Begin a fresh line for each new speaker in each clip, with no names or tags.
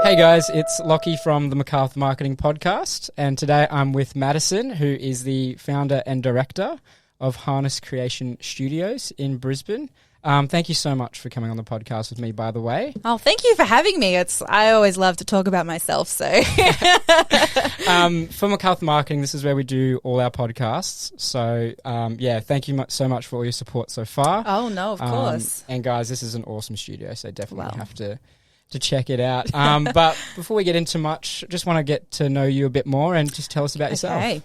Hey guys, it's Lockie from the MacArthur Marketing Podcast, and today I'm with Maddison, who is the founder and director of Harness Creation Studios in Brisbane. Thank you so much for coming on the podcast with me, by the way.
Oh, thank you for having me. I always love to talk about myself, so.
For MacArthur Marketing, this is where we do all our podcasts. So, thank you so much for all your support so far.
Oh, no, of course.
And guys, this is an awesome studio, so definitely have to check it out. But before we get into much, just want to get to know you a bit more and just tell us about yourself.
Okay.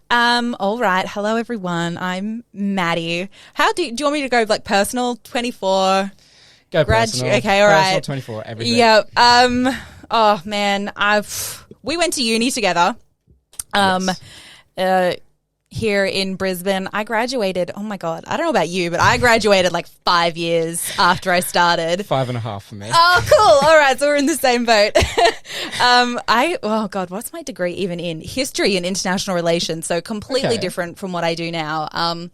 All right. Hello, everyone. I'm Maddie. Do you want me to go like personal, 24?
Go personal.
Okay, all
personal,
right.
24, everything.
Yeah. Oh, man. We went to uni together. Here in Brisbane. I graduated, oh my God, I don't know about you, but I graduated like 5 years after I started.
5.5 for me.
Oh, cool. All right, so we're in the same boat. Oh God, what's my degree even in? History and international relations, so completely different from what I do now. And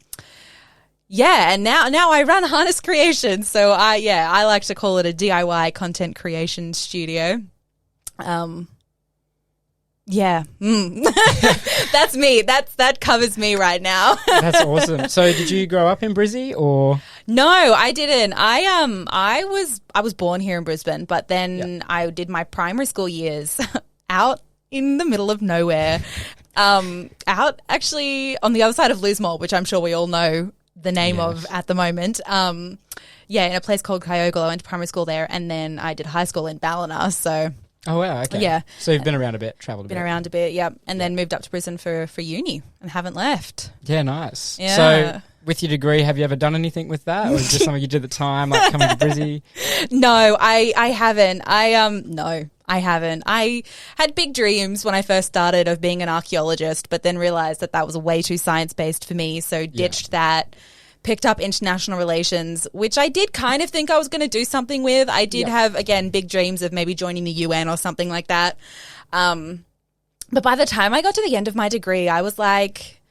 now I run Harness Creation, so I like to call it a DIY content creation studio. Yeah. That's me. That covers me right now.
That's awesome. So did you grow up in Brizzy or?
No, I didn't. I was born here in Brisbane, but then I did my primary school years out in the middle of nowhere. Out actually on the other side of Lismore, which I'm sure we all know the name of at the moment. In a place called Kyogle. I went to primary school there, and then I did high school in Ballina, so.
Oh, wow, okay.
Yeah.
So you've been around a bit, travelled a bit.
Been around a bit, yep. And then moved up to Brisbane for uni and haven't left.
Yeah, nice.
Yeah.
So with your degree, have you ever done anything with that? Or is it just something you did at the time, like coming to Brizzy?
No, I haven't. No, I haven't. I had big dreams when I first started of being an archaeologist, but then realised that was way too science-based for me, so ditched that. Picked up international relations, which I did kind of think I was going to do something with. I did have, again, big dreams of maybe joining the UN or something like that. But by the time I got to the end of my degree, I was like,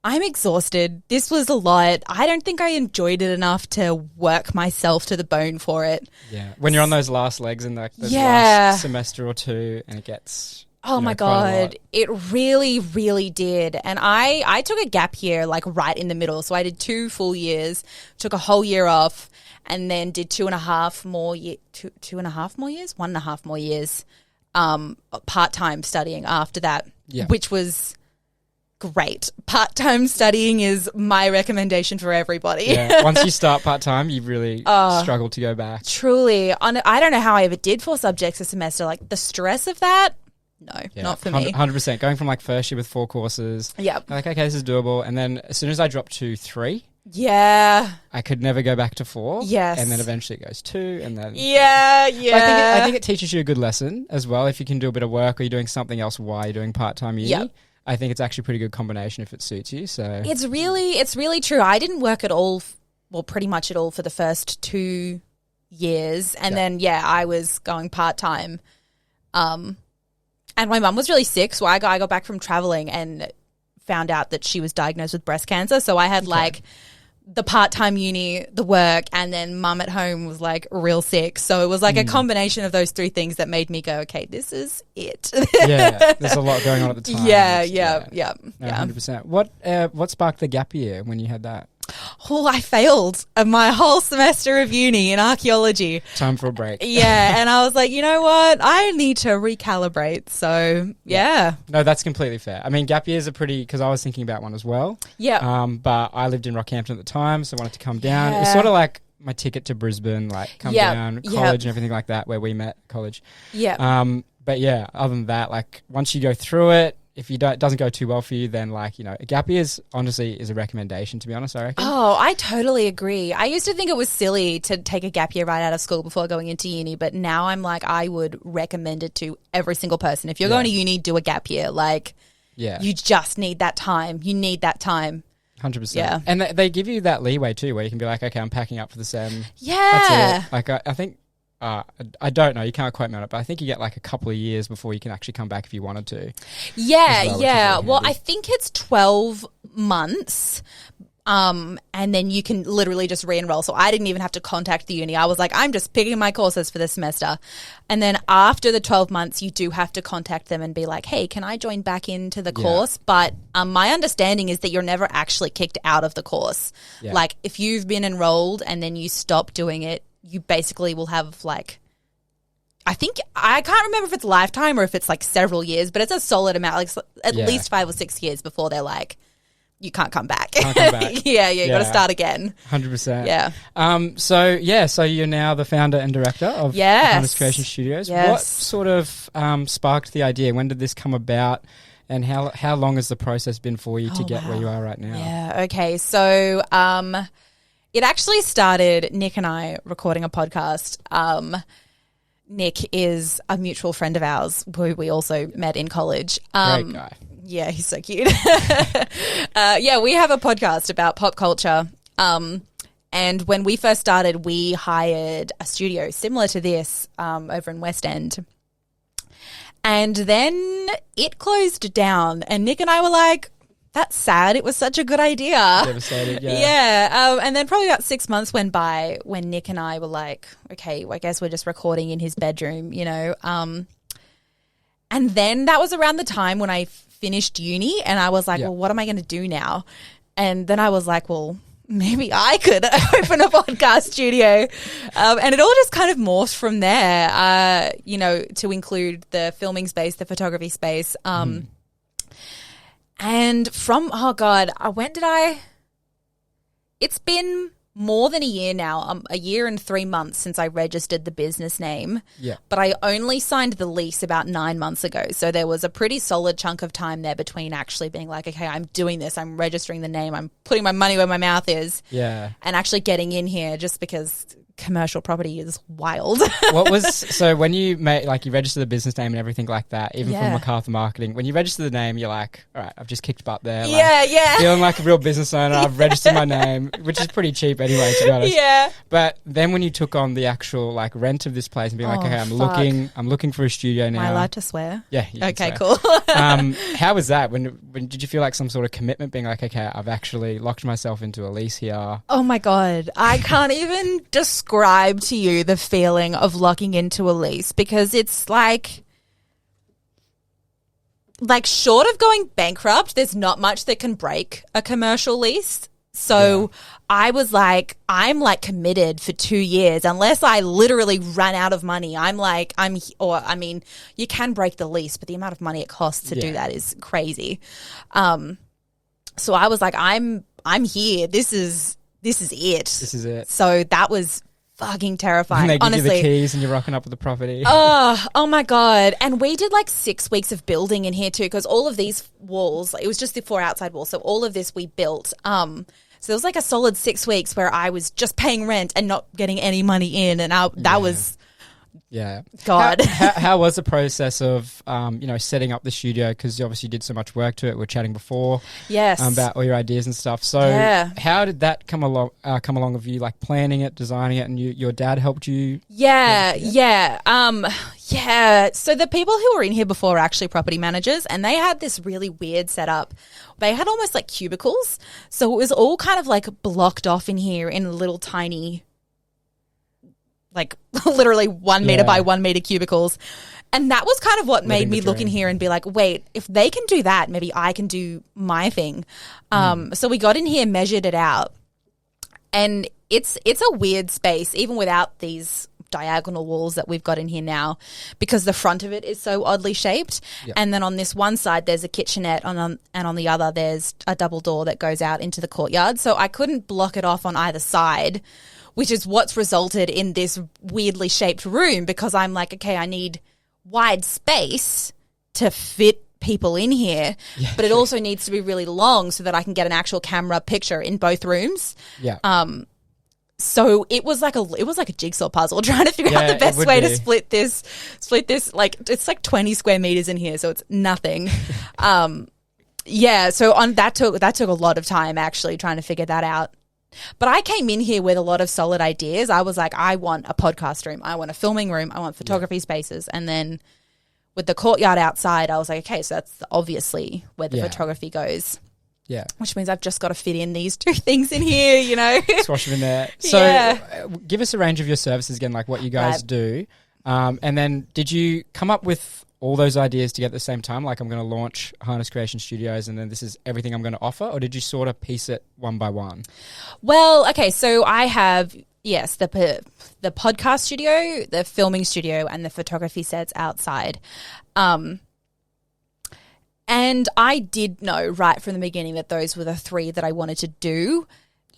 I'm exhausted. This was a lot. I don't think I enjoyed it enough to work myself to the bone for it.
Yeah. When you're on those last legs in those last semester or two and it gets...
Oh my God, it really, really did. And I took a gap year like right in the middle. So I did 2 full years, took a whole year off, and then did 2.5 more years, 1.5 more years, part-time studying after that, which was great. Part-time studying is my recommendation for everybody.
Yeah. Once you start part-time, you really struggle to go back.
Truly. I don't know how I ever did 4 subjects a semester. Like the stress of that. No, not for me.
100%. Going from like first year with 4 courses.
Yep.
Like, okay, this is doable. And then as soon as I dropped to 3.
Yeah.
I could never go back to 4.
Yes.
And then eventually it goes 2 and then.
Yeah.
I think it teaches you a good lesson as well. If you can do a bit of work or you're doing something else while you're doing part-time uni. Yep. I think it's actually a pretty good combination if it suits you. So
it's really true. I didn't work at all, pretty much at all for the first 2 years. And then, I was going part-time. And my mum was really sick, so I got back from traveling and found out that she was diagnosed with breast cancer. So I had like the part-time uni, the work, and then mum at home was like real sick. So it was like a combination of those 3 things that made me go, okay, this is it.
Yeah, there's a lot going on at the time.
Yeah.
100%. What sparked the gap year when you had that?
Oh, I failed my whole semester of uni in archaeology.
Time for a break.
Yeah, and I was like, you know what? I need to recalibrate. So, yeah.
No, that's completely fair. I mean, gap years are pretty, because I was thinking about one as well.
Yeah.
But I lived in Rockhampton at the time, so I wanted to come down. It was sort of like my ticket to Brisbane, like come down, college and everything like that, where we met college.
Yeah.
But yeah, other than that, like once you go through it, if it doesn't go too well for you, then like, a gap year is a recommendation, to be honest, I reckon.
Oh, I totally agree. I used to think it was silly to take a gap year right out of school before going into uni, but now I'm like, I would recommend it to every single person. If you're going to uni, do a gap year. Like, you just need that time. You need that time.
100%.
Yeah.
And they give you that leeway too, where you can be like, okay, I'm packing up for the SEM.
Yeah.
That's it. Like, I think... I don't know. You can't quote me on it, but I think you get like a couple of years before you can actually come back if you wanted to.
Yeah. Well, I think it's 12 months. And then you can literally just re-enroll. So I didn't even have to contact the uni. I was like, I'm just picking my courses for this semester. And then after the 12 months, you do have to contact them and be like, hey, can I join back into the course? But my understanding is that you're never actually kicked out of the course. Yeah. Like if you've been enrolled and then you stop doing it, you basically will have like, I can't remember if it's lifetime or if it's like several years, but it's a solid amount, like at least 5 or 6 years before they're like, you can't come back.
Can't come back.
You got to start again.
100%.
Yeah.
So you're now the founder and director of Harness Creation Studios.
Yes.
What sort of sparked the idea? When did this come about? And how long has the process been for you to get where you are right now?
Yeah. Okay. So it actually started Nick and I recording a podcast. Nick is a mutual friend of ours who we also met in college.
Great guy.
Yeah, he's so cute. We have a podcast about pop culture. And when we first started, we hired a studio similar to this over in West End. And then it closed down and Nick and I were like, that's sad. It was such a good idea.
Devastated, yeah.
Yeah. And then probably about 6 months went by when Nick and I were like, okay, I guess we're just recording in his bedroom, you know. And then that was around the time when I finished uni and I was like, well, what am I going to do now? And then I was like, well, maybe I could open a podcast studio. And it all just kind of morphed from there, to include the filming space, the photography space. And from, it's been more than a year now, a year and 3 months since I registered the business name.
Yeah.
But I only signed the lease about 9 months ago. So there was a pretty solid chunk of time there between actually being like, okay, I'm doing this. I'm registering the name. I'm putting my money where my mouth is.
Yeah.
And actually getting in here just because commercial property is wild.
So when you you register the business name and everything like that, even from MacArthur Marketing, when you register the name, you're like, all right, I've just kicked butt there. Feeling like a real business owner. I've registered my name, which is pretty cheap anyway, to be honest.
Yeah.
But then when you took on the actual rent of this place and being like, okay, I'm looking for a studio now.
Am I allowed to swear?
Yeah.
Okay, cool.
How was that? When did you feel like some sort of commitment being like, okay, I've actually locked myself into a lease here?
Oh my God. I can't even describe to you the feeling of locking into a lease because it's like short of going bankrupt, there's not much that can break a commercial lease. So I was like, I'm like committed for 2 years unless I literally run out of money. You can break the lease, but the amount of money it costs to do that is crazy. So I was like, I'm here. This is it.
This is it.
So that was fucking terrifying.
And they give
honestly.
you the keys and you're rocking up with the property.
Oh my God. And we did like 6 weeks of building in here too, because all of these walls, it was just the 4 outside walls. So all of this we built. So there was like a solid 6 weeks where I was just paying rent and not getting any money in. And that was...
Yeah.
God.
How was the process of, setting up the studio? Because you obviously did so much work to it. We were chatting before.
Yes.
About all your ideas and stuff. So how did that come along of you like planning it, designing it, and your dad helped you?
Yeah. So the people who were in here before were actually property managers and they had this really weird setup. They had almost like cubicles. So it was all kind of like blocked off in here in little tiny, like literally 1 meter by 1 meter cubicles. And that was kind of what made me look in here and be like, wait, if they can do that, maybe I can do my thing. So we got in here, measured it out. And it's a weird space, even without these diagonal walls that we've got in here now, because the front of it is so oddly shaped. Yep. And then on this one side, there's a kitchenette, and on the other, there's a double door that goes out into the courtyard. So I couldn't block it off on either side, which is what's resulted in this weirdly shaped room, because I'm like, okay, I need wide space to fit people in here, but it also needs to be really long so that I can get an actual camera picture in both rooms.
Yeah.
So it was like a jigsaw puzzle trying to figure out the best way to split this. Like it's like 20 square meters in here, so it's nothing. So that took a lot of time actually trying to figure that out. But I came in here with a lot of solid ideas. I was like, I want a podcast room. I want a filming room. I want photography spaces. And then with the courtyard outside, I was like, okay, so that's obviously where the photography goes.
Yeah.
Which means I've just got to fit in these two things in here, you know.
Swash them in there. So give us a range of your services again, like what you guys do. And then did you come up with all those ideas together at the same time? Like, I'm going to launch Harness Creation Studios and then this is everything I'm going to offer? Or did you sort of piece it one by one?
Well, okay, so I have, yes, the podcast studio, the filming studio, and the photography sets outside. And I did know right from the beginning that those were the three that I wanted to do.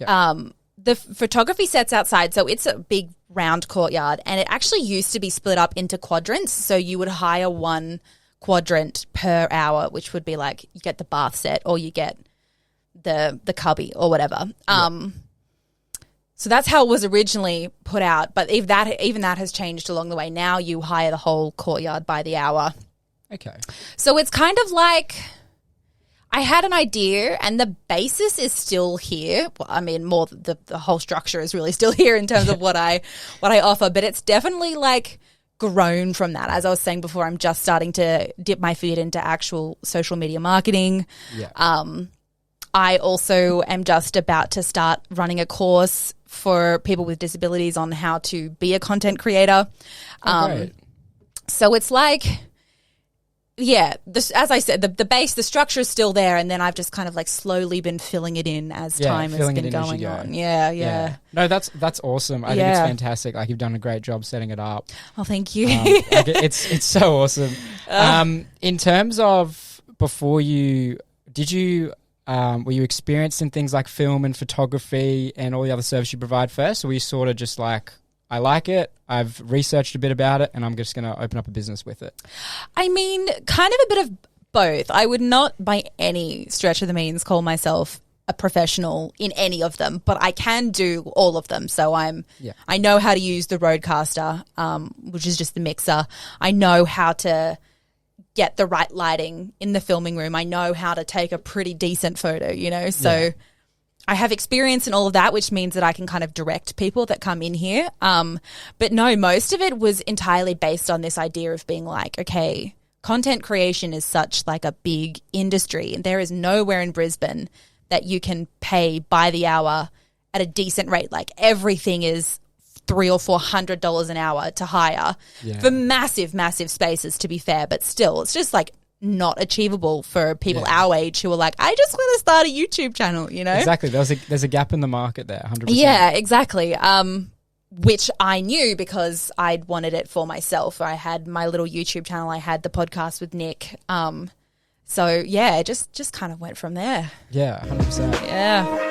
Yep. The photography sets outside, so it's a big round courtyard, and it actually used to be split up into quadrants. So you would hire one quadrant per hour, which would be like you get the bath set or you get the cubby or whatever. Yep. So that's how it was originally put out. But even that has changed along the way. Now you hire the whole courtyard by the hour.
Okay.
So it's kind of like I had an idea and the basis is still here. Well, I mean, more the whole structure is really still here in terms of what I offer, but it's definitely like grown from that. As I was saying before, I'm just starting to dip my feet into actual social media marketing. Yeah. I also am just about to start running a course for people with disabilities on how to be a content creator.
Great.
So it's like, yeah, as I said, the base, the structure is still there, and then I've just kind of like slowly been filling it in as time has been going on. Yeah.
No, that's awesome. I think it's fantastic. Like, you've done a great job setting it up.
Oh, thank you.
Like, it's so awesome. In terms of before you, were you experienced in things like film and photography and all the other services you provide first, or were you sort of just like, I like it, I've researched a bit about it, and I'm just going to open up a business with it?
I mean, kind of a bit of both. I would not by any stretch of the means call myself a professional in any of them, but I can do all of them. So I know how to use the Rodecaster, which is just the mixer. I know how to get the right lighting in the filming room. I know how to take a pretty decent photo, you know, so I have experience in all of that, which means that I can kind of direct people that come in here. But no, most of it was entirely based on this idea of being like, okay, content creation is such like a big industry, and there is nowhere in Brisbane that you can pay by the hour at a decent rate. Like, everything is $300 or $400 an hour to hire for massive, massive spaces, to be fair. But still, it's just like not achievable for people our age who are like, I just want to start a YouTube channel, you know?
Exactly. There's a gap in the market there, 100%.
Yeah, exactly. Which I knew because I'd wanted it for myself. I had my little YouTube channel. I had the podcast with Nick. So yeah, just kind of went from there.
Yeah, 100%.
Yeah.